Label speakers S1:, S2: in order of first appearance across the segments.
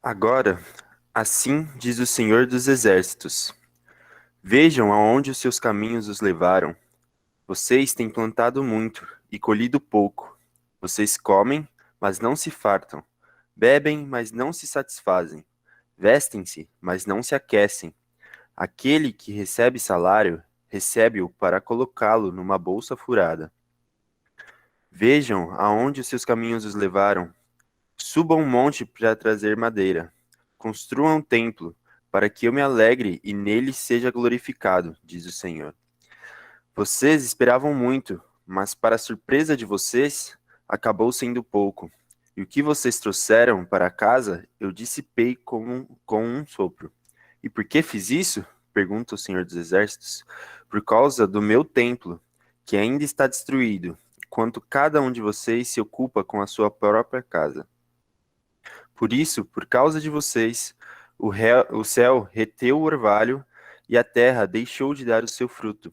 S1: Agora, assim diz o Senhor dos Exércitos: Vejam aonde os seus caminhos os levaram. Vocês têm plantado muito e colhido pouco. Vocês comem, mas não se fartam. Bebem, mas não se satisfazem. Vestem-se, mas não se aquecem. Aquele que recebe salário, recebe-o para colocá-lo numa bolsa furada. Vejam aonde os seus caminhos os levaram. Subam um monte para trazer madeira. Construam um templo, para que eu me alegre e nele seja glorificado, diz o Senhor. Vocês esperavam muito, mas para surpresa de vocês, acabou sendo pouco. E o que vocês trouxeram para casa, eu dissipei com um sopro. E por que fiz isso? Pergunta o Senhor dos Exércitos. Por causa do meu templo, que ainda está destruído, enquanto cada um de vocês se ocupa com a sua própria casa. Por isso, por causa de vocês, o céu reteu o orvalho e a terra deixou de dar o seu fruto.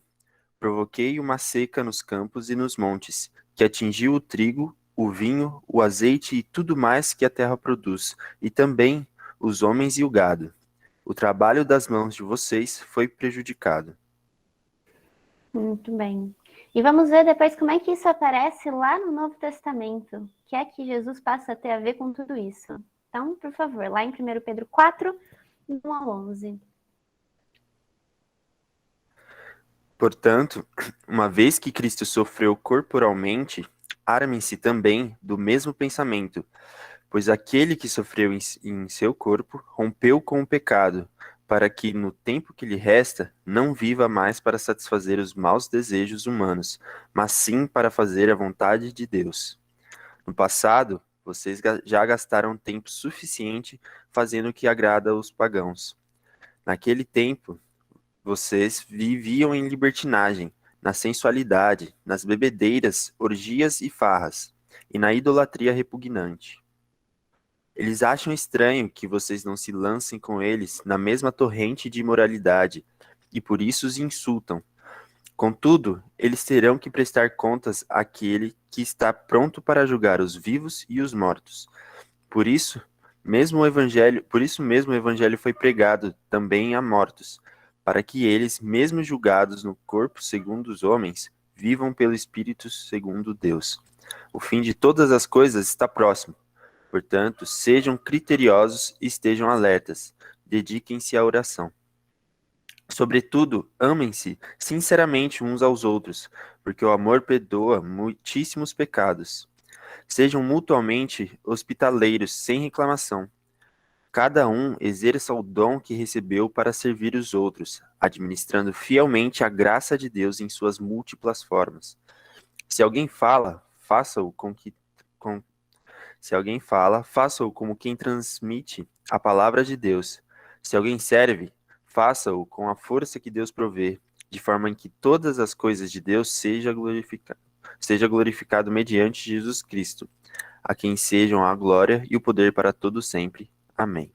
S1: Provoquei uma seca nos campos e nos montes, que atingiu o trigo, o vinho, o azeite e tudo mais que a terra produz, e também os homens e o gado. O trabalho das mãos de vocês foi prejudicado.
S2: Muito bem. E vamos ver depois como é que isso aparece lá no Novo Testamento. O que é que Jesus passa a ter a ver com tudo isso? Então, por favor, lá em 1 Pedro 4, 1 ao 11.
S1: Portanto, uma vez que Cristo sofreu corporalmente, armem-se também do mesmo pensamento, pois aquele que sofreu em seu corpo rompeu com o pecado, para que no tempo que lhe resta não viva mais para satisfazer os maus desejos humanos, mas sim para fazer a vontade de Deus. No passado, vocês já gastaram tempo suficiente fazendo o que agrada aos pagãos. Naquele tempo, vocês viviam em libertinagem, na sensualidade, nas bebedeiras, orgias e farras, e na idolatria repugnante. Eles acham estranho que vocês não se lancem com eles na mesma torrente de imoralidade, e por isso os insultam. Contudo, eles terão que prestar contas àquele que está pronto para julgar os vivos e os mortos. Por isso mesmo o evangelho foi pregado também a mortos, para que eles, mesmo julgados no corpo segundo os homens, vivam pelo Espírito segundo Deus. O fim de todas as coisas está próximo. Portanto, sejam criteriosos e estejam alertas. Dediquem-se à oração. Sobretudo, amem-se sinceramente uns aos outros, porque o amor perdoa muitíssimos pecados. Sejam mutuamente hospitaleiros sem reclamação. Cada um exerça o dom que recebeu para servir os outros, administrando fielmente a graça de Deus em suas múltiplas formas. Se alguém fala, faça-o com Se alguém fala, faça-o como quem transmite a palavra de Deus. Se alguém serve, faça-o com a força que Deus provê, de forma em que todas as coisas de Deus seja glorificado mediante Jesus Cristo, a quem sejam a glória e o poder para todo sempre. Amém.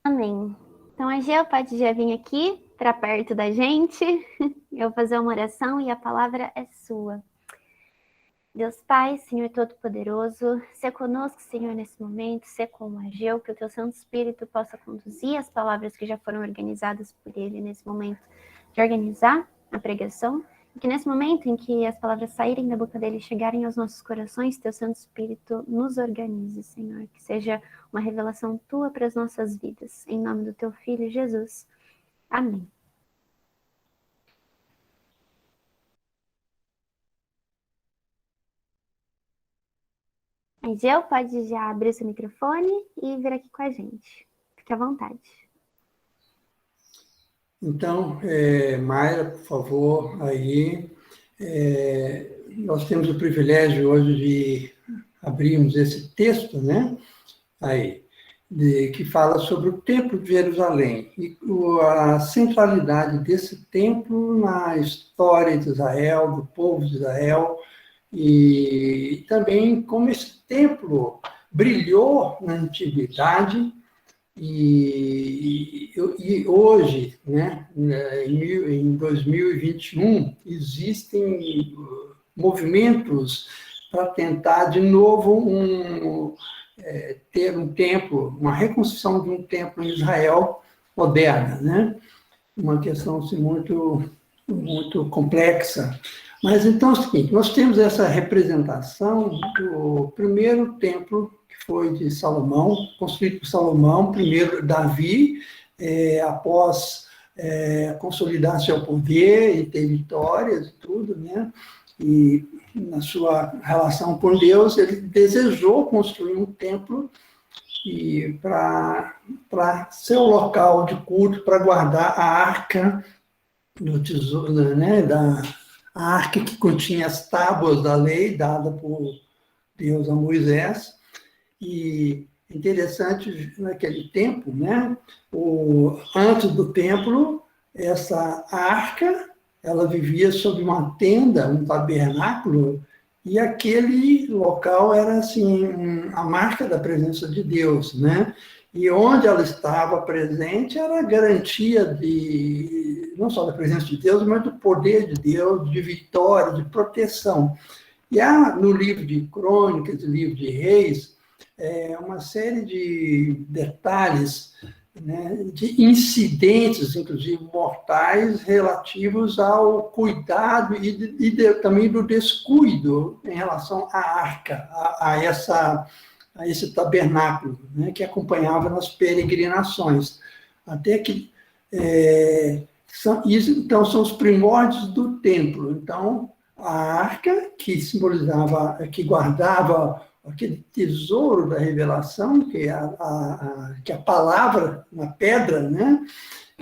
S2: Amém. Então, a Geo pode já vir aqui para perto da gente. Eu vou fazer uma oração e a palavra é sua. Deus Pai, Senhor Todo-Poderoso, se conosco, Senhor, nesse momento, se com o Ageu, que o Teu Santo Espírito possa conduzir as palavras que já foram organizadas por Ele nesse momento de organizar a pregação, e que nesse momento em que as palavras saírem da boca dele e chegarem aos nossos corações, Teu Santo Espírito nos organize, Senhor, que seja uma revelação Tua para as nossas vidas, em nome do Teu Filho Jesus. Amém. Ageu, pode já abrir seu microfone e vir aqui com a gente. Fique à vontade.
S3: Então, Mayra, por favor, aí. Nós temos o privilégio hoje de abrirmos esse texto, né? Aí, que fala sobre o Templo de Jerusalém e a centralidade desse templo na história de Israel, do povo de Israel, e também como esse templo brilhou na antiguidade e hoje, né, em 2021, existem movimentos para tentar, de novo, ter um templo, uma reconstrução de um templo em Israel moderna, né? Uma questão assim, muito complexa. Mas então é o seguinte, nós temos essa representação do primeiro templo, que foi de Salomão, construído por Salomão, primeiro Davi, após consolidar seu poder e ter vitórias e tudo, né? E na sua relação com Deus, ele desejou construir um templo para ser o local de culto, para guardar a arca do tesouro, né? A arca que continha as tábuas da lei dada por Deus a Moisés. E interessante, naquele tempo, né? Antes do templo, essa arca, ela vivia sob uma tenda, um tabernáculo, e aquele local era assim a marca da presença de Deus, né? E onde ela estava presente era a garantia não só da presença de Deus, mas do poder de Deus, de vitória, de proteção. E há no livro de Crônicas, no livro de Reis, uma série de detalhes, né, de incidentes, inclusive mortais, relativos ao cuidado e também do descuido em relação à arca, a esse tabernáculo, né, que acompanhava nas peregrinações. Até que então são os primórdios do templo. Então, a arca, que simbolizava, que guardava aquele tesouro da revelação, que é a palavra na pedra, né?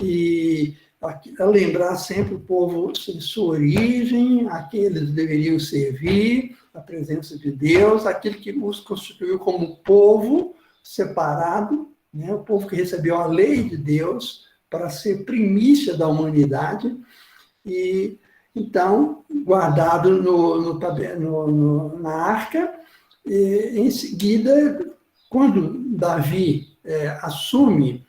S3: E a lembrar sempre o povo sua origem, a que eles deveriam servir, a presença de Deus, aquele que os constituiu como povo separado, né? O povo que recebeu a lei de Deus para ser primícia da humanidade, e então guardado na arca. E, em seguida, quando Davi assume,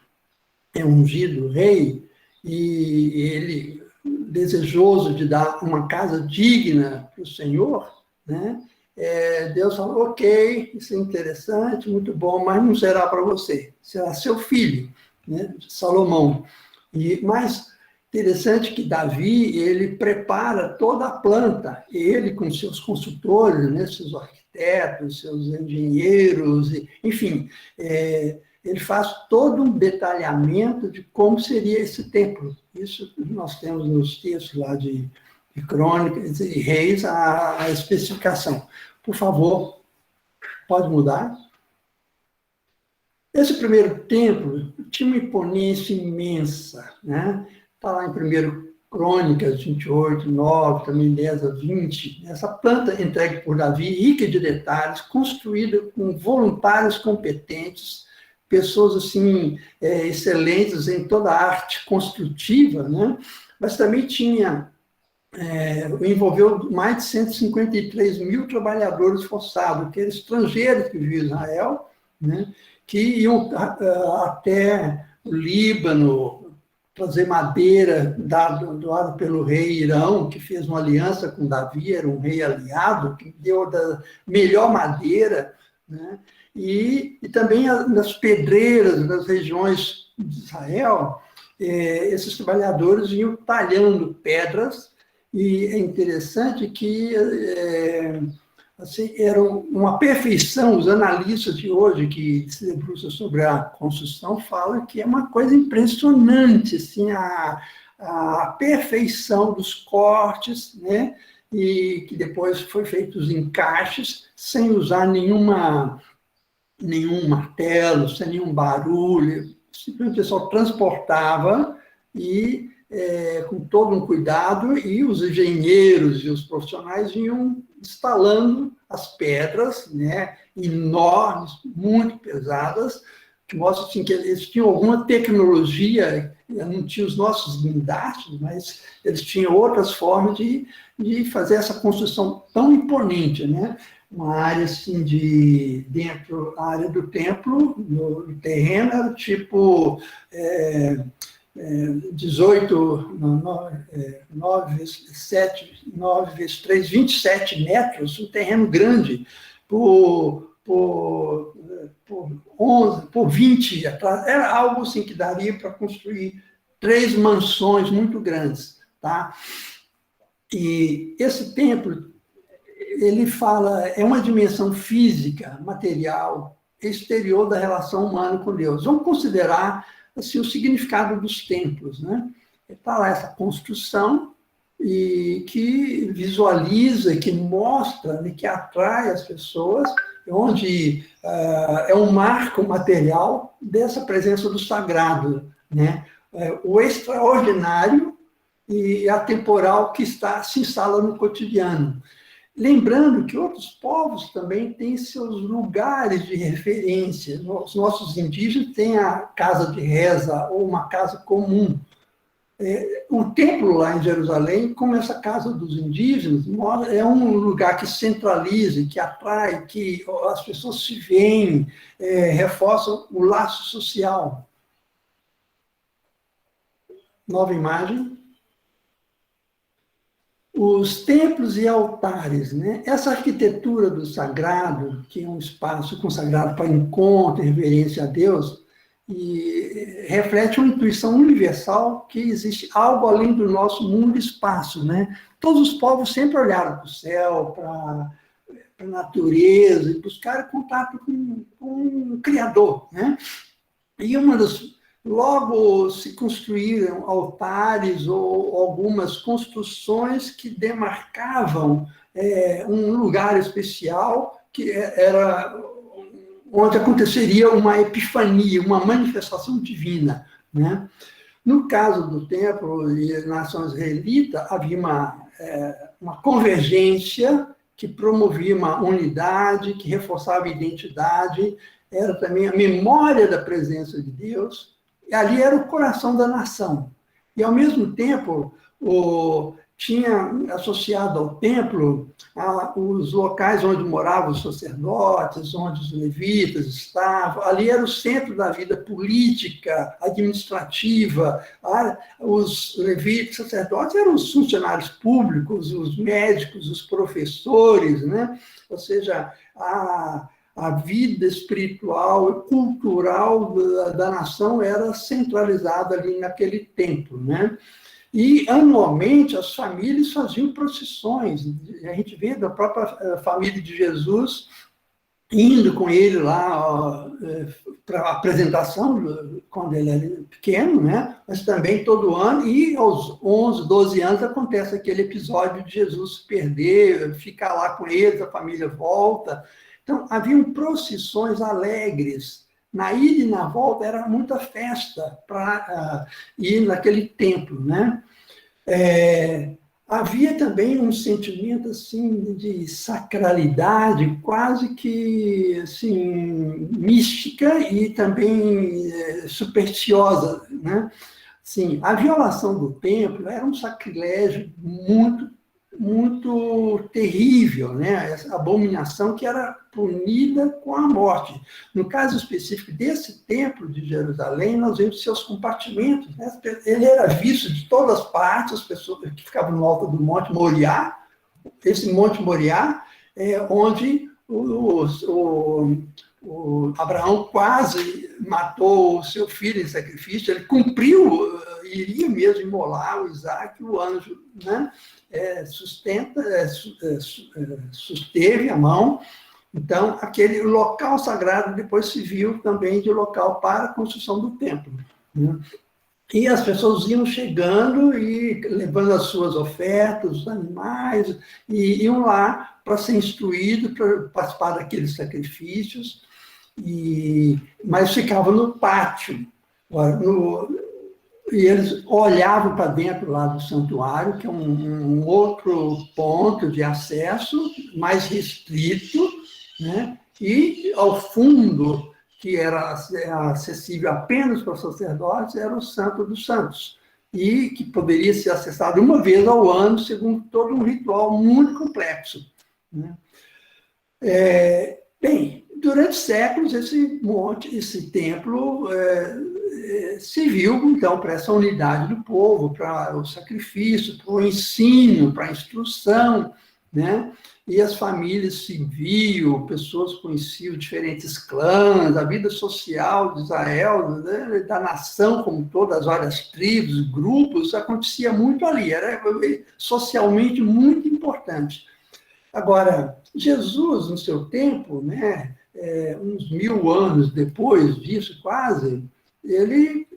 S3: é ungido rei, e ele, desejoso de dar uma casa digna para o Senhor, né, Deus falou, ok, isso é interessante, muito bom, mas não será para você, será seu filho, né, Salomão. Mas interessante que Davi, ele prepara toda a planta, ele com seus consultores, né, seus arquitetos, seus engenheiros, enfim, ele faz todo um detalhamento de como seria esse templo. Isso nós temos nos textos lá de Crônicas e Reis, a especificação. Por favor, pode mudar? Esse primeiro templo tinha uma imponência imensa, né? Está lá em 1 Crônicas 28, 9, também 10 a 20. Essa planta entregue por Davi, rica de detalhes, construída com voluntários competentes, pessoas assim excelentes em toda a arte construtiva, né? Mas também envolveu mais de 153 mil trabalhadores forçados, que eram estrangeiros que viviam em Israel, né? Que iam até o Líbano, trazer madeira doada pelo rei Irão, que fez uma aliança com Davi, era um rei aliado, que deu da melhor madeira, né? E também nas pedreiras, nas regiões de Israel, esses trabalhadores iam talhando pedras, e é interessante que assim, era uma perfeição. Os analistas de hoje que se debruçam sobre a construção falam que é uma coisa impressionante, assim, a perfeição dos cortes, né? E que depois foi feito os encaixes sem usar nenhum martelo, sem nenhum barulho. Simplesmente o pessoal transportava e com todo um cuidado, e os engenheiros e os profissionais iam instalando as pedras, né, enormes, muito pesadas, que mostra assim, que eles tinham alguma tecnologia, não tinham os nossos guindastes, mas eles tinham outras formas de fazer essa construção tão imponente, né? Uma área assim dentro da área do templo, no terreno, era tipo 9 vezes 7, 9 vezes 3, 27 metros, um terreno grande, por 11, por 20, era algo assim que daria para construir 3 mansões muito grandes, tá? E esse templo, ele fala, é uma dimensão física, material, exterior da relação humana com Deus. Vamos considerar assim, o significado dos templos, né? Está lá essa construção e que visualiza, que mostra, né, que atrai as pessoas, onde é um marco material dessa presença do sagrado, né? O extraordinário e atemporal que se instala no cotidiano. Lembrando que outros povos também têm seus lugares de referência. Os nossos indígenas têm a casa de reza ou uma casa comum. O templo lá em Jerusalém, como essa casa dos indígenas, é um lugar que centraliza, que atrai, que as pessoas se veem, reforçam o laço social. Nova imagem. Os templos e altares, né? Essa arquitetura do sagrado, que é um espaço consagrado para encontro, reverência a Deus, e reflete uma intuição universal que existe algo além do nosso mundo e espaço, né? Todos os povos sempre olharam para o céu, para a natureza, e buscaram contato com o Criador, né? E logo se construíram altares ou algumas construções que demarcavam um lugar especial, que era onde aconteceria uma epifania, uma manifestação divina, né? No caso do templo e da nação israelita, havia uma convergência que promovia uma unidade, que reforçava a identidade, era também a memória da presença de Deus, e ali era o coração da nação. E, ao mesmo tempo, tinha associado ao templo os locais onde moravam os sacerdotes, onde os levitas estavam. Ali era o centro da vida política, administrativa. Os levitas, sacerdotes, eram os funcionários públicos, os médicos, os professores, né? Ou seja, a vida espiritual e cultural da nação era centralizada ali naquele templo, né? E, anualmente, as famílias faziam procissões. A gente vê da própria família de Jesus indo com ele lá para a apresentação, quando ele era pequeno, né? Mas também todo ano, e aos 11, 12 anos acontece aquele episódio de Jesus se perder, ficar lá com eles, a família volta. Então, haviam procissões alegres. Na ida e na volta era muita festa para ir naquele templo, né? Havia também um sentimento assim de sacralidade, quase que assim, mística e também supersticiosa, né? Sim, a violação do templo era um sacrilégio muito terrível, né? Essa abominação que era punida com a morte. No caso específico desse templo de Jerusalém, nós vemos seus compartimentos, né? Ele era visto de todas as partes, as pessoas que ficavam no alto do Monte Moriá. Esse Monte Moriá é onde o Abraão quase matou o seu filho em sacrifício. Ele cumpriu, iria mesmo imolar o Isaac, o anjo, né? Susteve a mão. Então, aquele local sagrado depois se viu também de local para a construção do templo, né? E as pessoas iam chegando e levando as suas ofertas, os animais, e iam lá para ser instruídos, para participar daqueles sacrifícios, mas ficavam no pátio. E eles olhavam para dentro lá do santuário, que é um outro ponto de acesso mais restrito, né? E ao fundo, que era acessível apenas para os sacerdotes, era o Santo dos Santos, e que poderia ser acessado uma vez ao ano, segundo todo um ritual muito complexo, né? Bem, durante séculos, esse templo serviu, então, para essa unidade do povo, para o sacrifício, para o ensino, para a instrução, né? E as famílias se viam, pessoas conheciam diferentes clãs, a vida social de Israel, né? Da nação como todas as várias tribos, grupos, acontecia muito ali, era socialmente muito importante. Agora, Jesus, no seu tempo, né, uns 1000 anos depois disso, quase, ele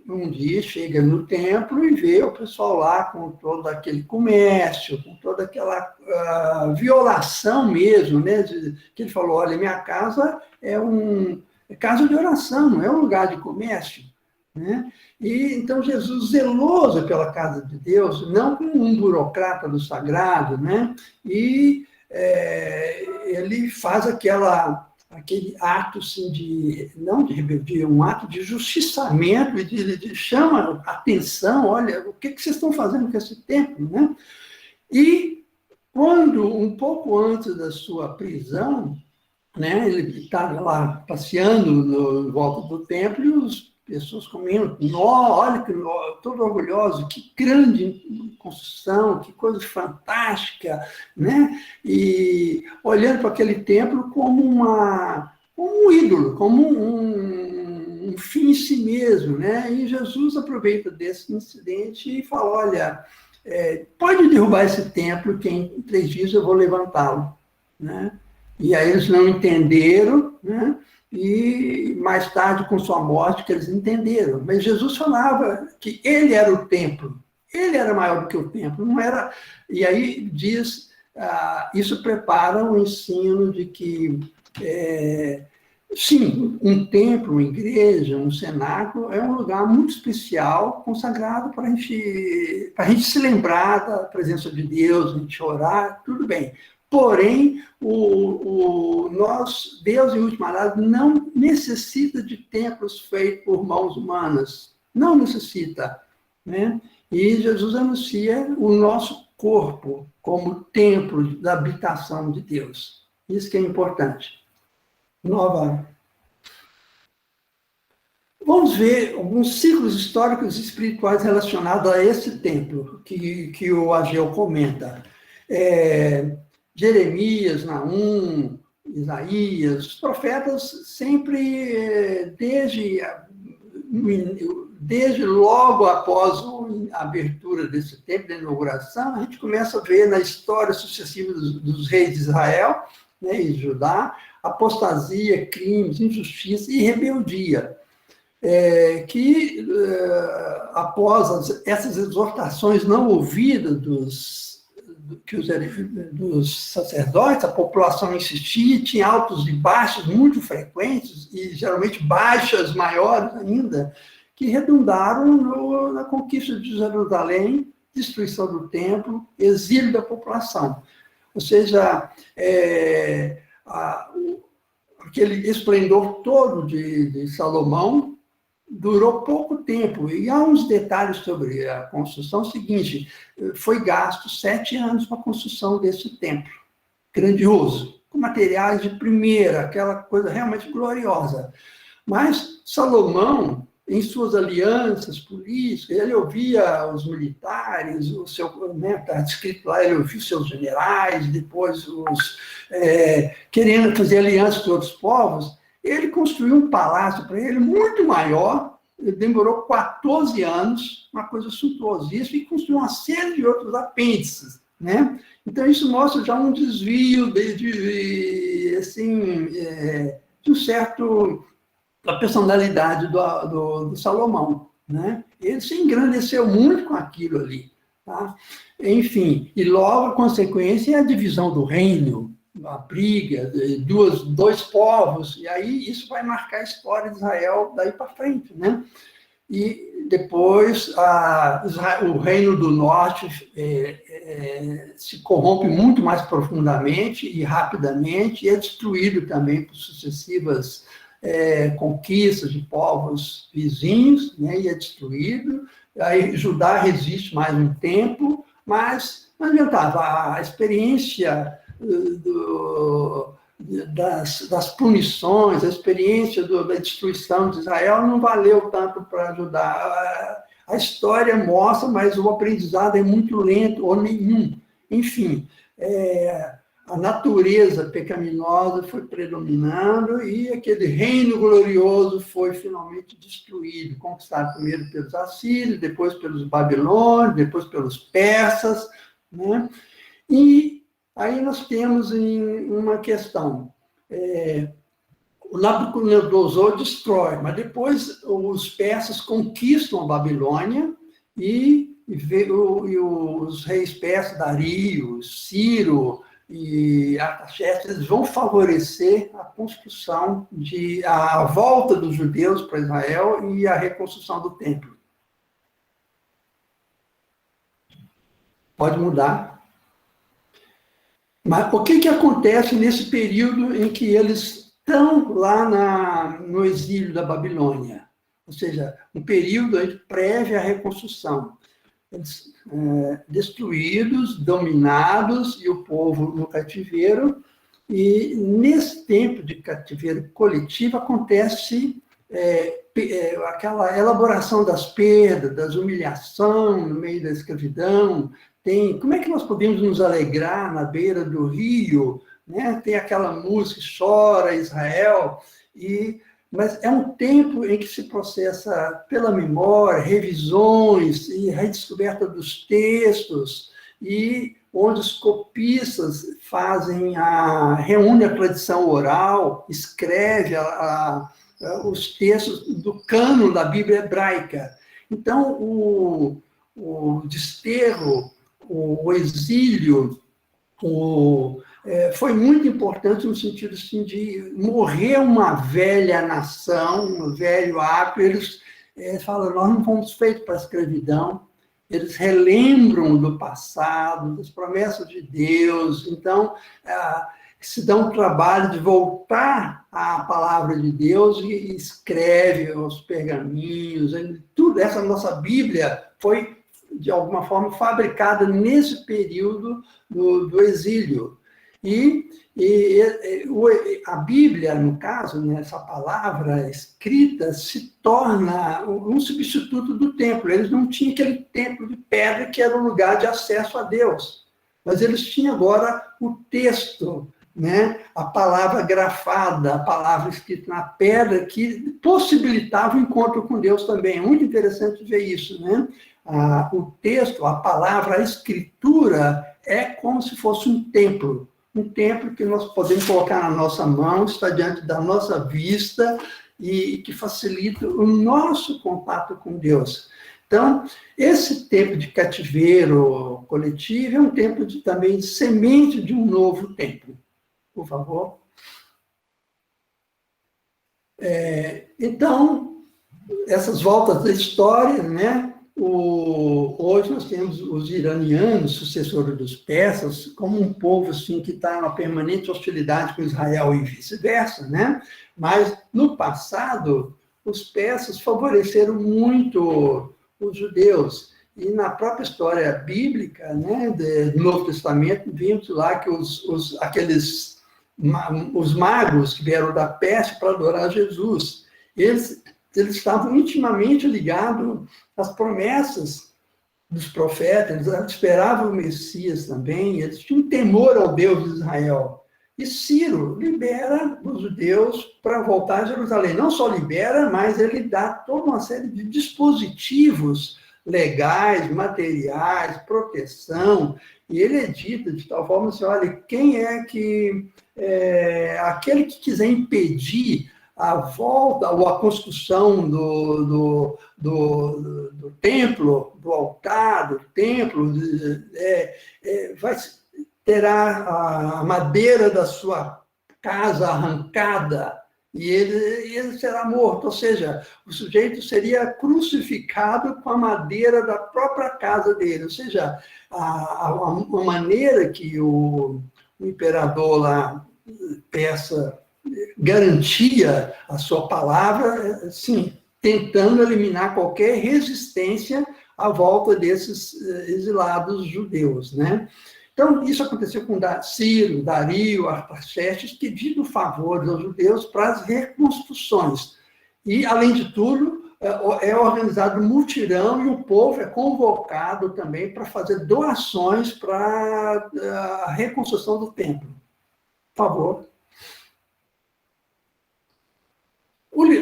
S3: um dia chega no templo e vê o pessoal lá com todo aquele comércio, com toda aquela violação mesmo, né? Que ele falou, olha, minha casa é casa de oração, não é um lugar de comércio, né? E então Jesus, zeloso pela casa de Deus, não como um burocrata do sagrado, né? E ele faz aquele ato assim, não de rebeldia, um ato de justiçamento, e chama atenção, olha, o que vocês estão fazendo com esse templo, né? E quando, um pouco antes da sua prisão, né, ele estava lá passeando em volta do templo e as pessoas comendo, olha que todo orgulhoso, que grande construção, que coisa fantástica, né? E olhando para aquele templo como um ídolo, como um fim em si mesmo, né? E Jesus aproveita desse incidente e fala, olha, pode derrubar esse templo que em 3 dias eu vou levantá-lo, né? E aí eles não entenderam, né? E mais tarde, com sua morte, que eles entenderam. Mas Jesus falava que ele era o templo, ele era maior do que o templo, não era... E aí diz, isso prepara o ensino de que, sim, um templo, uma igreja, um cenáculo, é um lugar muito especial, consagrado para a gente se lembrar da presença de Deus, a gente orar, tudo bem. Porém, Deus, em última análise, não necessita de templos feitos por mãos humanas. Não necessita, né? E Jesus anuncia o nosso corpo como templo da habitação de Deus. Isso que é importante. Vamos ver alguns ciclos históricos e espirituais relacionados a esse templo que o Ageu comenta. Jeremias, Naum, Isaías, os profetas sempre, desde logo após a abertura desse templo, da inauguração, a gente começa a ver na história sucessiva dos reis de Israel, né, e Judá, apostasia, crimes, injustiça e rebeldia. Após essas exortações não ouvidas dos sacerdotes, a população insistia, tinha altos e baixos muito frequentes, e geralmente baixas maiores ainda, que redundaram na conquista de Jerusalém, destruição do templo, exílio da população. Ou seja, aquele esplendor todo de Salomão durou pouco tempo, e há uns detalhes sobre a construção. Seguinte, foi gasto 7 anos para a construção desse templo, grandioso, com materiais de primeira, aquela coisa realmente gloriosa. Mas Salomão, em suas alianças políticas, ele ouvia os militares, está escrito lá, ele ouvia os seus generais, depois querendo fazer alianças com outros povos. Ele construiu um palácio para ele muito maior, demorou 14 anos, uma coisa suntuosíssima, e construiu uma série de outros apêndices, né? Então, isso mostra já um desvio de um certo da personalidade do Salomão, né? Ele se engrandeceu muito com aquilo ali, tá? Enfim, e logo a consequência é a divisão do reino, a briga, dois povos, e aí isso vai marcar a história de Israel daí para frente, né? E depois o reino do norte se corrompe muito mais profundamente e rapidamente, e é destruído também por sucessivas conquistas de povos vizinhos, né? E é destruído. Aí Judá resiste mais um tempo, mas não adiantava. A experiência das punições, a experiência da destruição de Israel não valeu tanto para ajudar. A história mostra, mas o aprendizado é muito lento ou nenhum. Enfim, a natureza pecaminosa foi predominando e aquele reino glorioso foi finalmente destruído, conquistado primeiro pelos assírios, depois pelos babilônios, depois pelos persas, né? E aí nós temos uma questão. O Nabucodonosor destrói, mas depois os persas conquistam a Babilônia e os reis persas, Dario, Ciro e Artaxerxes, eles vão favorecer a construção a volta dos judeus para Israel e a reconstrução do templo. Pode mudar. Mas o que acontece nesse período em que eles estão lá no exílio da Babilônia? Ou seja, um período prévio à reconstrução. Eles, destruídos, dominados, e o povo no cativeiro. E nesse tempo de cativeiro coletivo acontece aquela elaboração das perdas, das humilhações no meio da escravidão. Como é que nós podemos nos alegrar na beira do rio? Né? Tem aquela música, Chora Israel, mas é um tempo em que se processa pela memória, revisões e redescoberta dos textos, e onde os copistas reúnem a tradição oral, escreve os textos do cânon da Bíblia hebraica. Então, o desterro, o exílio, foi muito importante no sentido assim, de morrer uma velha nação, um velho hábito. Eles falam, nós não fomos feitos para a escravidão. Eles relembram do passado, das promessas de Deus. Então, se dão o trabalho de voltar à palavra de Deus e escreve os pergaminhos. Tudo, essa nossa Bíblia foi, de alguma forma, fabricada nesse período do exílio. E a Bíblia, no caso, né, essa palavra escrita, se torna um substituto do templo. Eles não tinham aquele templo de pedra que era o lugar de acesso a Deus, mas eles tinham agora o texto, né, a palavra grafada, a palavra escrita na pedra, que possibilitava o encontro com Deus também. É muito interessante ver isso, né? O texto, a palavra, a escritura é como se fosse um templo que nós podemos colocar na nossa mão, está diante da nossa vista e que facilita o nosso contato com Deus. Então, esse tempo de cativeiro coletivo é um tempo também de semente de um novo tempo. Por favor. Então, essas voltas da história, né? Hoje nós temos os iranianos, sucessores dos persas, como um povo assim, que está em uma permanente hostilidade com Israel e vice-versa, né? Mas, no passado, os persas favoreceram muito os judeus. E na própria história bíblica, né, do Novo Testamento, vimos lá que os magos que vieram da Pérsia para adorar Jesus, eles estavam intimamente ligados às promessas dos profetas, eles esperavam o Messias também, eles tinham temor ao Deus de Israel. E Ciro libera os judeus para voltar a Jerusalém. Não só libera, mas ele dá toda uma série de dispositivos legais, materiais, proteção, e ele edita de tal forma assim, olha, quem é que... aquele que quiser impedir a volta ou a construção do templo, do altar, do templo, terá a madeira da sua casa arrancada e ele será morto. Ou seja, o sujeito seria crucificado com a madeira da própria casa dele. Ou seja, a maneira que o imperador lá persa garantia a sua palavra, sim, tentando eliminar qualquer resistência à volta desses exilados judeus, né? Então, isso aconteceu com Ciro, Dario, Artaxerxes, pedindo favores aos judeus para as reconstruções. E, além de tudo, é organizado um mutirão e o povo é convocado também para fazer doações para a reconstrução do templo. Por favor.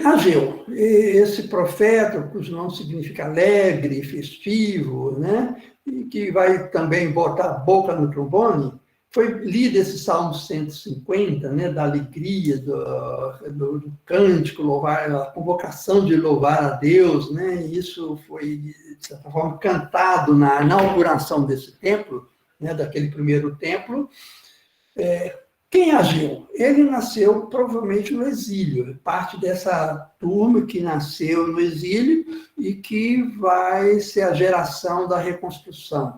S3: Ageu, esse profeta, cujo nome significa alegre, festivo, né? E que vai também botar a boca no trombone, foi lido esse Salmo 150, né? Da alegria, do cântico, louvar, a convocação de louvar a Deus, né? Isso foi, de certa forma, cantado na inauguração desse templo, né? Daquele primeiro templo. Quem é Ageu? Ele nasceu provavelmente no exílio, parte dessa turma que nasceu no exílio e que vai ser a geração da reconstrução.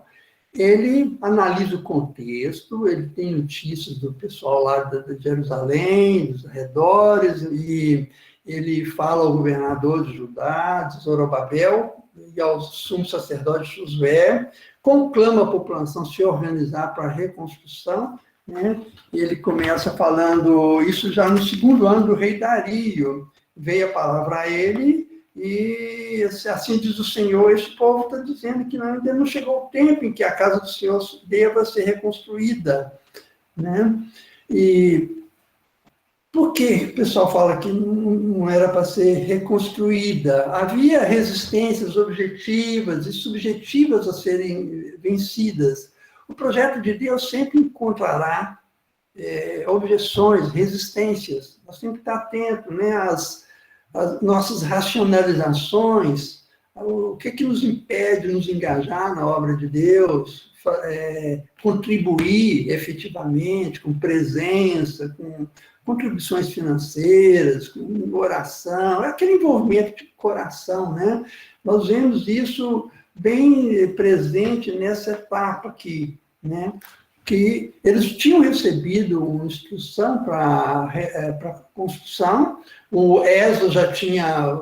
S3: Ele analisa o contexto, ele tem notícias do pessoal lá de Jerusalém, dos arredores, e ele fala ao governador de Judá, de Zorobabel, e ao sumo sacerdote Josué, conclama a população se organizar para a reconstrução, né? Ele começa falando isso já no segundo ano do rei Dario. Veio a palavra a ele e assim diz o Senhor, esse povo está dizendo que ainda não chegou o tempo em que a casa do Senhor deva ser reconstruída, né? E por que o pessoal fala que não era para ser reconstruída? Havia resistências objetivas e subjetivas a serem vencidas. O projeto de Deus sempre encontrará objeções, resistências. Nós temos que estar atentos, né, às nossas racionalizações, o que nos impede de nos engajar na obra de Deus, contribuir efetivamente, com presença, com contribuições financeiras, com oração, aquele envolvimento de coração, né? Nós vemos isso bem presente nessa etapa aqui, né? Que eles tinham recebido uma instrução para construção, o Esdras já tinha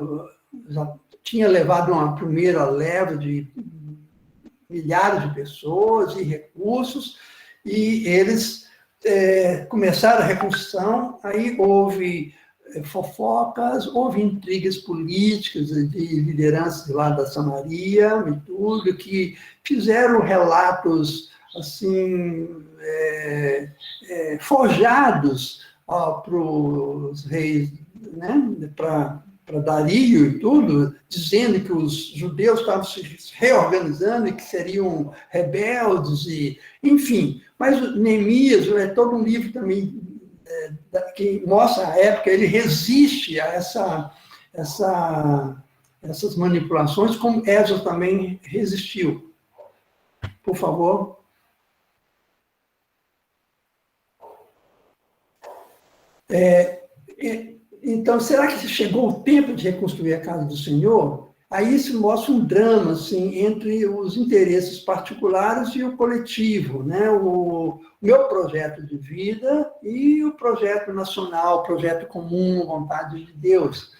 S3: levado uma primeira leva de milhares de pessoas e recursos, e eles começaram a reconstrução, aí houve fofocas, houve intrigas políticas de lideranças lá da Samaria e tudo, que fizeram relatos assim forjados para os reis, né, para Dario e tudo, dizendo que os judeus estavam se reorganizando e que seriam rebeldes, e, enfim. Mas Neemias é todo um livro também que mostra a época, ele resiste a essas manipulações, como Esdras também resistiu. Por favor. Então, será que chegou o tempo de reconstruir a casa do Senhor? Aí se mostra um drama assim, entre os interesses particulares e o coletivo, né? O meu projeto de vida e o projeto nacional, o projeto comum, vontade de Deus.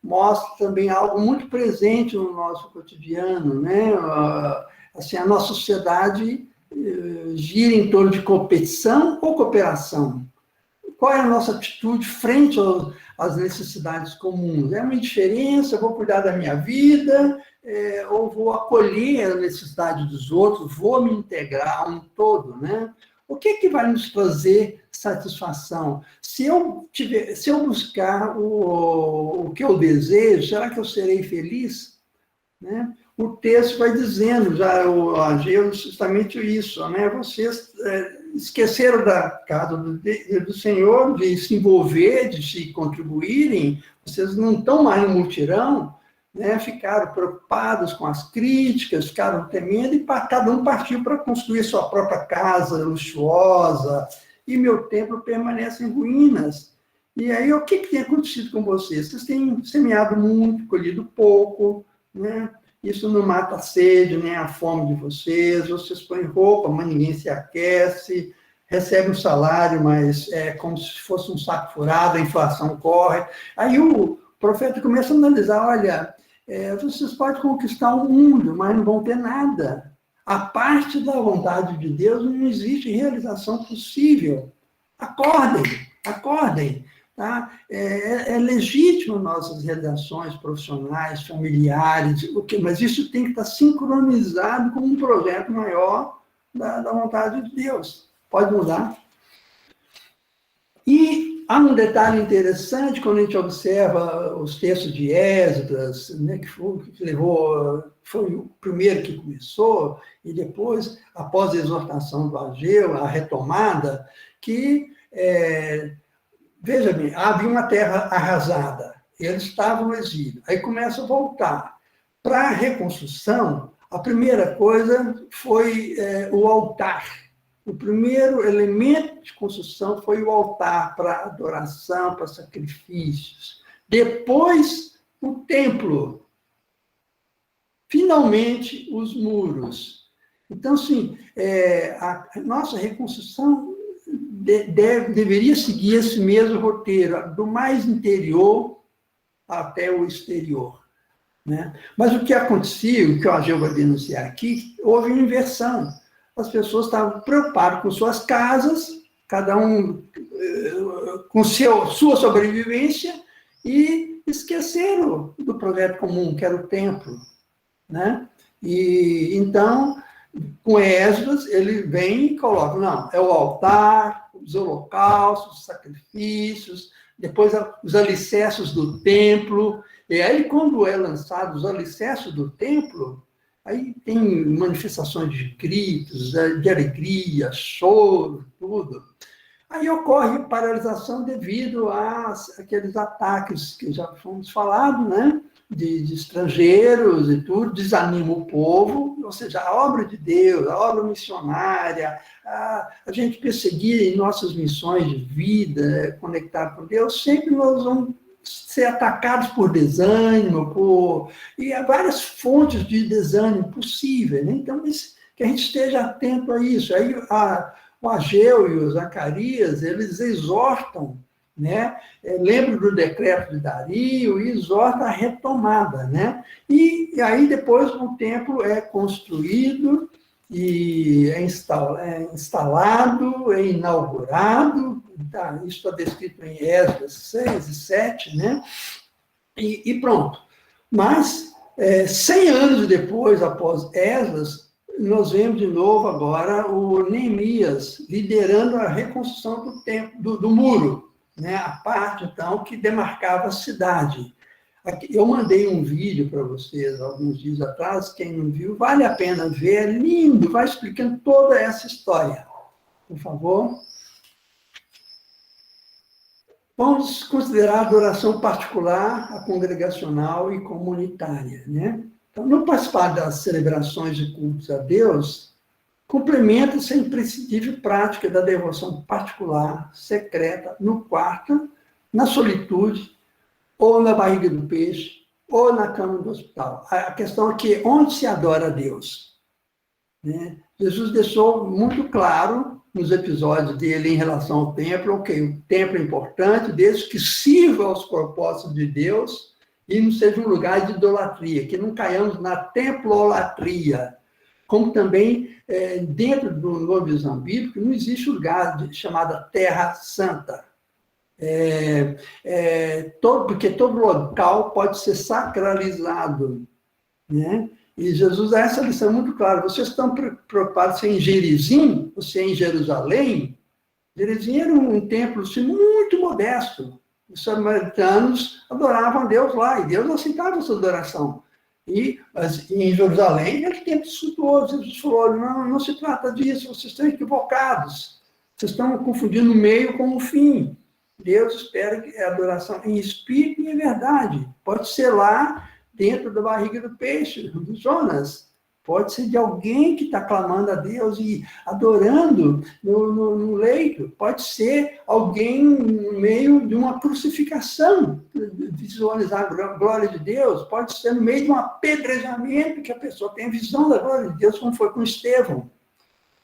S3: Mostra também algo muito presente no nosso cotidiano, né? Assim, a nossa sociedade gira em torno de competição ou cooperação. Qual é a nossa atitude frente às necessidades comuns? É uma indiferença, vou cuidar da minha vida, ou vou acolher a necessidade dos outros, vou me integrar a um todo, né? O que vai nos trazer satisfação? Se eu buscar o que eu desejo, será que eu serei feliz? Né? O texto vai dizendo, já o Ageu, justamente isso, né? Vocês esqueceram da casa do Senhor, de se envolver, de se contribuírem, vocês não estão mais no mutirão, né? Ficaram preocupados com as críticas, ficaram temendo, e cada um partiu para construir sua própria casa luxuosa, e meu templo permanece em ruínas. E aí, o que tem acontecido com vocês? Vocês têm semeado muito, colhido pouco, né? Isso não mata a sede, nem a fome de vocês põem roupa, mas ninguém se aquece, recebe um salário, mas é como se fosse um saco furado, a inflação corre. Aí o profeta começa a analisar, olha, vocês podem conquistar o mundo, mas não vão ter nada. A parte da vontade de Deus não existe realização possível. Acordem, acordem. Tá? É legítimo nossas realizações profissionais, familiares, mas isso tem que estar sincronizado com um projeto maior da vontade de Deus. Pode mudar. E há um detalhe interessante quando a gente observa os textos de Esdras, né, que foi o primeiro que começou, e depois, após a exortação do Ageu, a retomada, que, veja bem, havia uma terra arrasada, eles estavam no exílio, aí começa a voltar. Para a reconstrução, a primeira coisa foi o altar. O primeiro elemento de construção foi o altar para adoração, para sacrifícios. Depois, o templo. Finalmente, os muros. Então, assim, a nossa reconstrução deveria seguir esse mesmo roteiro, do mais interior até o exterior. Né? Mas o que acontecia, o que o Ageu vai denunciar aqui, houve uma inversão. As pessoas estavam preocupadas com suas casas, cada um com sua sobrevivência, e esqueceram do projeto comum, que era o templo. Né? E então, com Esdras, ele vem e coloca, não, é o altar, os holocaustos, os sacrifícios, depois os alicerces do templo, e aí quando é lançado os alicerces do templo, aí tem manifestações de gritos, de alegria, choro, tudo. Aí ocorre paralisação devido àqueles ataques que já fomos falando, né? De estrangeiros e tudo, desanima o povo, ou seja, a obra de Deus, a obra missionária, a gente perseguir em nossas missões de vida, conectar com Deus, sempre nós vamos ser atacados por desânimo, e há várias fontes de desânimo possíveis, né? Então, que a gente esteja atento a isso. Aí o Ageu e o Zacarias, eles exortam, né? Lembra do decreto de Dario e exorta a retomada, né? E aí depois o templo é construído e é instalado, é inaugurado, tá? Isso está descrito em Esdras 6 e 7, né? E pronto. Mas 100 anos depois, após Esdras, nós vemos de novo agora o Neemias liderando a reconstrução do templo, do muro, né, a parte, então, que demarcava a cidade. Aqui, eu mandei um vídeo para vocês alguns dias atrás, quem não viu, vale a pena ver, é lindo, vai explicando toda essa história. Por favor. Vamos considerar a adoração particular, a congregacional e comunitária. Né? Então, não participar das celebrações de cultos a Deus complementa-se a imprescindível prática da devoção particular, secreta, no quarto, na solitude, ou na barriga do peixe, ou na cama do hospital. A questão é que onde se adora a Deus? Né? Jesus deixou muito claro nos episódios dele em relação ao templo, ok, o templo é importante, desde que sirva aos propósitos de Deus e não seja um lugar de idolatria, que não caiamos na templolatria. Como também, dentro do novo visão bíblico, não existe lugar chamado Terra Santa. Porque todo local pode ser sacralizado. Né? E Jesus dá essa lição muito clara. Vocês estão preocupados se é em Gerizim ou se é em Jerusalém? Gerizim era um templo assim, muito modesto. Os samaritanos adoravam a Deus lá, e Deus aceitava essa adoração. E em Jerusalém, ele tem suntuoso. Jesus falou, não se trata disso, vocês estão equivocados. Vocês estão confundindo o meio com o fim. Deus espera que a adoração em espírito e em verdade. Pode ser lá, dentro da barriga do peixe, do Jonas. Pode ser de alguém que está clamando a Deus e adorando no leito. Pode ser alguém no meio de uma crucificação, visualizar a glória de Deus. Pode ser no meio de um apedrejamento, que a pessoa tem a visão da glória de Deus, como foi com Estevão.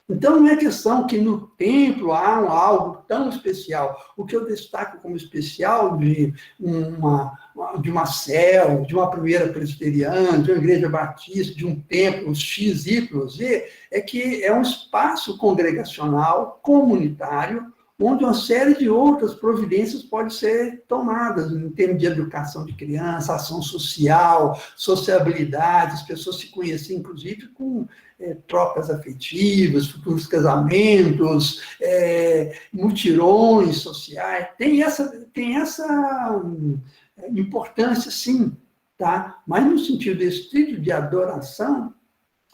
S3: Então, não é questão que no templo há algo tão especial. O que eu destaco como especial de uma célula, de uma primeira presbiteriana, de uma igreja batista, de um templo X, Y, Z, é que é um espaço congregacional, comunitário, onde uma série de outras providências podem ser tomadas, em termos de educação de criança, ação social, sociabilidade, as pessoas se conhecem, inclusive, com trocas afetivas, futuros casamentos, mutirões sociais. Tem essa importância, sim, tá? Mas no sentido estrito de adoração,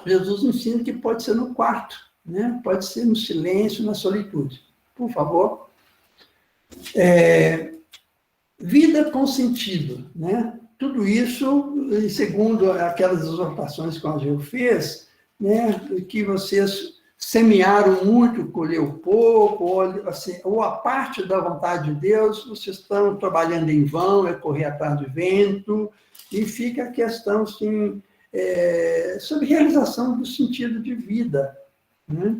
S3: Jesus ensina que pode ser no quarto, né? Pode ser no silêncio, na solitude. Por favor. Vida com sentido, né? Tudo isso, segundo aquelas exortações que o Ageu fez, né? Que vocês semearam muito, colheu pouco, ou a parte da vontade de Deus, vocês estão trabalhando em vão, é correr atrás de vento, e fica a questão, assim, sobre realização do sentido de vida, né?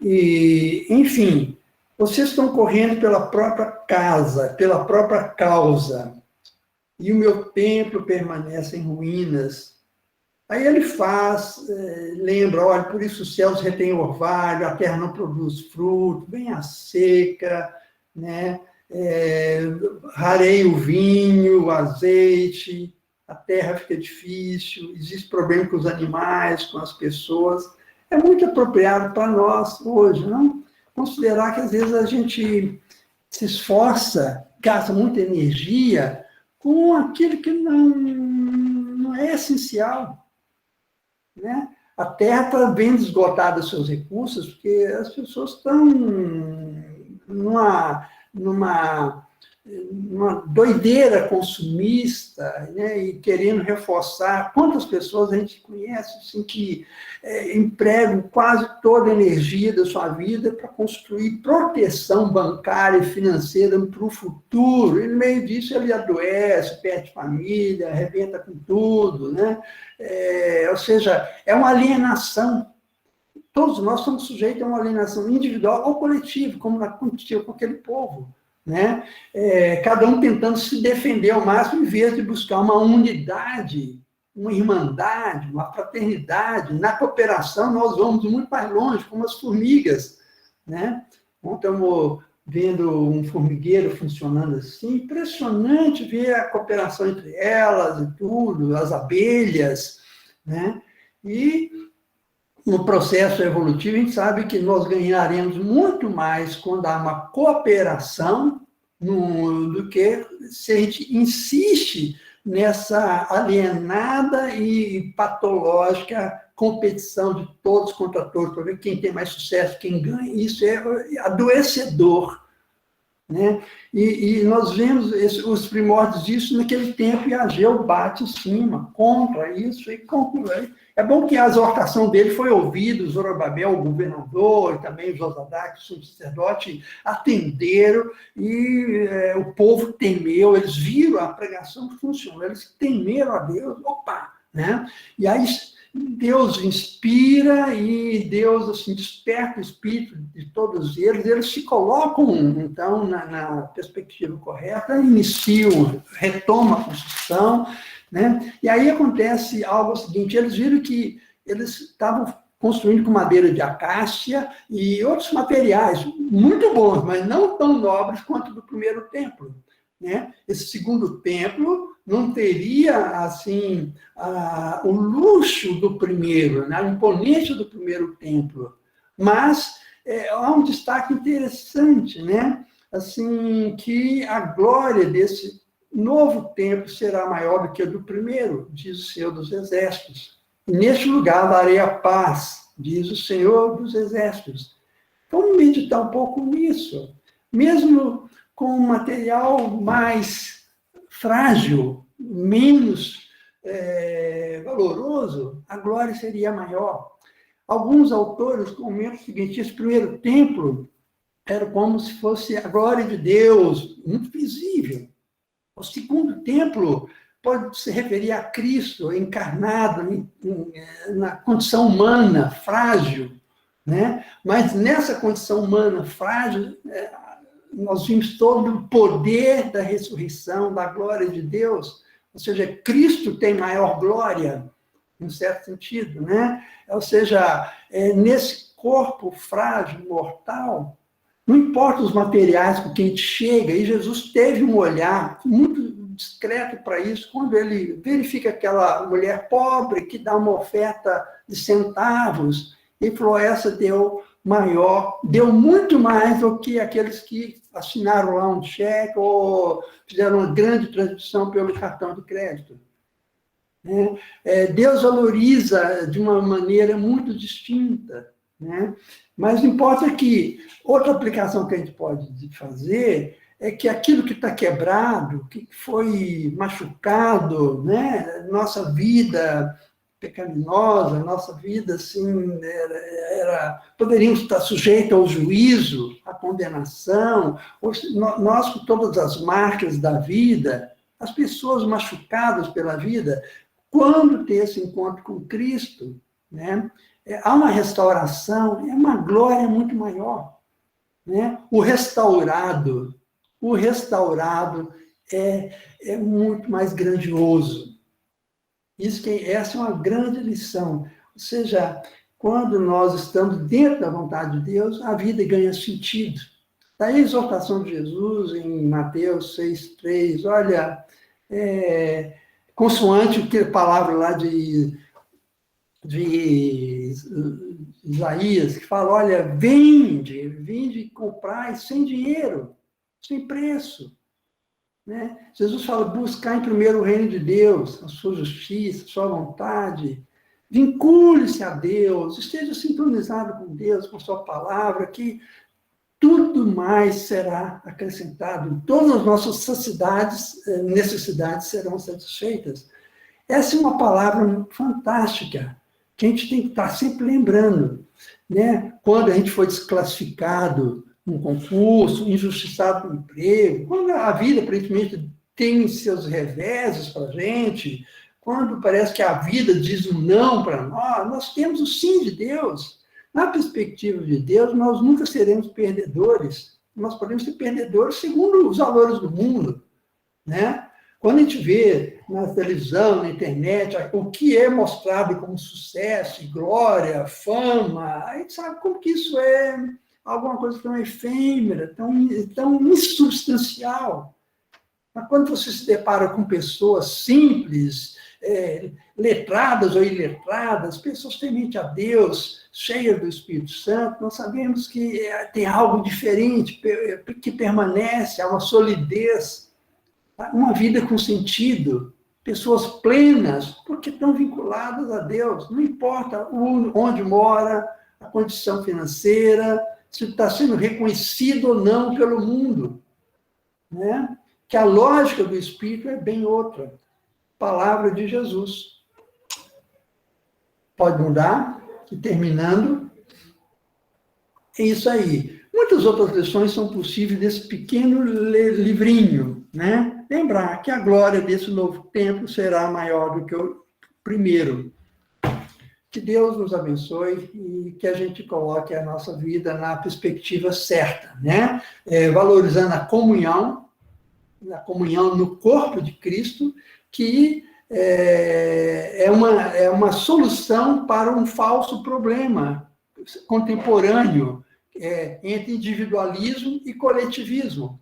S3: E, enfim, vocês estão correndo pela própria casa, pela própria causa, e o meu templo permanece em ruínas. Aí ele lembra, olha, por isso os céus retêm orvalho, a terra não produz fruto, vem a seca, né? Rarei o vinho, o azeite, a terra fica difícil, existe problema com os animais, com as pessoas. É muito apropriado para nós hoje, não? Considerar que às vezes a gente se esforça, gasta muita energia com aquilo que não é essencial, né? A Terra está bem esgotada dos seus recursos, porque as pessoas estão numa doideira consumista, né? E querendo reforçar. Quantas pessoas a gente conhece assim, que empregam quase toda a energia da sua vida para construir proteção bancária e financeira para o futuro, e no meio disso ele adoece, perde família, arrebenta com tudo, né? Ou seja, é uma alienação. Todos nós somos sujeitos a uma alienação individual ou coletiva, como aconteceu com aquele povo, né? Cada um tentando se defender ao máximo, em vez de buscar uma unidade, uma irmandade, uma fraternidade. Na cooperação, nós vamos muito mais longe, como as formigas, né? Ontem estamos vendo um formigueiro funcionando assim, impressionante ver a cooperação entre elas e tudo, as abelhas, né? E no processo evolutivo, a gente sabe que nós ganharemos muito mais quando há uma cooperação do que se a gente insiste nessa alienada e patológica competição de todos contra todos, para ver quem tem mais sucesso, quem ganha. Isso é adoecedor, né? E nós vemos os primórdios disso naquele tempo, e Ageu bate em cima, contra isso, e conclui. É bom que a exortação dele foi ouvida, Zorobabel, o governador, e também Josadac, o sumo sacerdote, atenderam, e o povo temeu, eles viram a pregação que funcionou, eles temeram a Deus, opa, né? E aí Deus inspira e Deus assim, desperta o espírito de todos eles se colocam, então, na perspectiva correta, iniciam, retomam a construção, né? E aí acontece algo seguinte, eles viram que eles estavam construindo com madeira de acácia e outros materiais muito bons, mas não tão nobres quanto do primeiro templo, né? Esse segundo templo não teria, assim, o luxo do primeiro, né? A imponência do primeiro templo. Mas há um destaque interessante, né? Assim, que a glória desse novo templo será maior do que a do primeiro, diz o Senhor dos Exércitos. E neste lugar darei a paz, diz o Senhor dos Exércitos. Vamos meditar um pouco nisso. Mesmo com um material mais frágil, menos valoroso, a glória seria maior. Alguns autores comentam o seguinte: esse primeiro templo era como se fosse a glória de Deus, muito visível. O segundo templo pode se referir a Cristo encarnado na condição humana, frágil, né? Mas nessa condição humana frágil, nós vimos todo o poder da ressurreição, da glória de Deus, ou seja, Cristo tem maior glória, em certo sentido, né? Ou seja, nesse corpo frágil, mortal, não importa os materiais com que a gente chega, e Jesus teve um olhar muito discreto para isso, quando ele verifica aquela mulher pobre que dá uma oferta de centavos, e falou, essa deu maior, deu muito mais do que aqueles que assinaram lá um cheque ou fizeram uma grande transmissão pelo cartão de crédito. Deus valoriza de uma maneira muito distinta, né? Mas importa que outra aplicação que a gente pode fazer é que aquilo que está quebrado, que foi machucado, né? Nossa vida pecaminosa, nossa vida assim, poderíamos estar sujeitos ao juízo, à condenação, nós com todas as marcas da vida, as pessoas machucadas pela vida, quando tem esse encontro com Cristo, né, há uma restauração, é uma glória muito maior. Né? O restaurado é muito mais grandioso. Essa é uma grande lição. Ou seja, quando nós estamos dentro da vontade de Deus, a vida ganha sentido. Daí a exortação de Jesus em Mateus 6,3, olha, consoante a palavra lá de Isaías, que fala, olha, vende comprar sem dinheiro, sem preço. Né? Jesus fala, buscar em primeiro o reino de Deus, a sua justiça, a sua vontade, vincule-se a Deus, esteja sintonizado com Deus, com a sua palavra, que tudo mais será acrescentado, todas as nossas necessidades serão satisfeitas. Essa é uma palavra fantástica, que a gente tem que estar sempre lembrando. Né? Quando a gente foi desclassificado num concurso, injustiçado no emprego, quando a vida, aparentemente, tem seus reveses para a gente, quando parece que a vida diz um não para nós temos o sim de Deus. Na perspectiva de Deus, nós nunca seremos perdedores. Nós podemos ser perdedores segundo os valores do mundo. Né? Quando a gente vê na televisão, na internet, o que é mostrado como sucesso, glória, fama, a gente sabe como que isso é alguma coisa tão efêmera, tão insubstancial. Mas quando você se depara com pessoas simples, letradas ou iletradas, pessoas temente a Deus, cheias do Espírito Santo, nós sabemos que tem algo diferente, que permanece, há uma solidez, uma vida com sentido, pessoas plenas, porque estão vinculadas a Deus, não importa onde mora, a condição financeira, se está sendo reconhecido ou não pelo mundo. Né? Que a lógica do Espírito é bem outra. Palavra de Jesus. Pode mudar? E terminando, é isso aí. Muitas outras lições são possíveis desse pequeno livrinho, né? Lembrar que a glória desse novo templo será maior do que o primeiro. Que Deus nos abençoe e que a gente coloque a nossa vida na perspectiva certa, né? Valorizando a comunhão no corpo de Cristo, que é uma solução para um falso problema contemporâneo entre individualismo e coletivismo.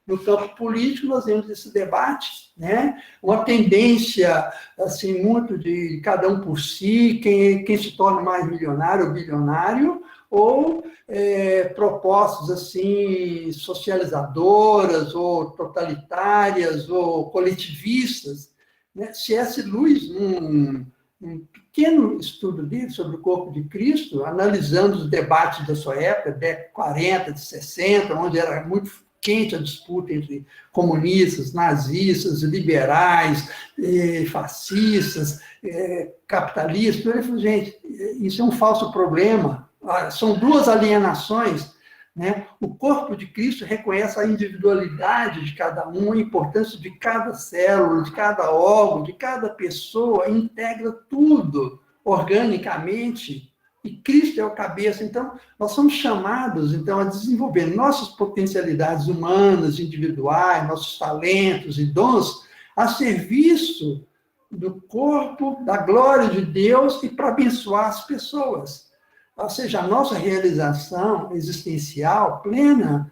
S3: No campo político, nós vemos esse debate, né? Uma tendência assim, muito de cada um por si, quem se torna mais milionário ou bilionário, ou propostas assim, socializadoras, ou totalitárias, ou coletivistas. Né? C.S. Lewis, num pequeno estudo dele sobre o corpo de Cristo, analisando os debates da sua época, década de 40, de 60, onde era muito quente a disputa entre comunistas, nazistas, liberais, fascistas, capitalistas. Ele falou, gente, isso é um falso problema. São duas alienações. Né? O corpo de Cristo reconhece a individualidade de cada um, a importância de cada célula, de cada órgão, de cada pessoa, integra tudo organicamente e Cristo é o cabeça. Então, nós somos chamados, então, a desenvolver nossas potencialidades humanas, individuais, nossos talentos e dons, a serviço do corpo, da glória de Deus e para abençoar as pessoas. Ou seja, a nossa realização existencial plena,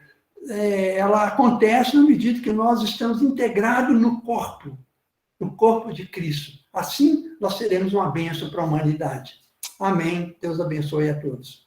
S3: ela acontece na medida que nós estamos integrados no corpo de Cristo. Assim, nós seremos uma bênção para a humanidade. Amém. Deus abençoe a todos.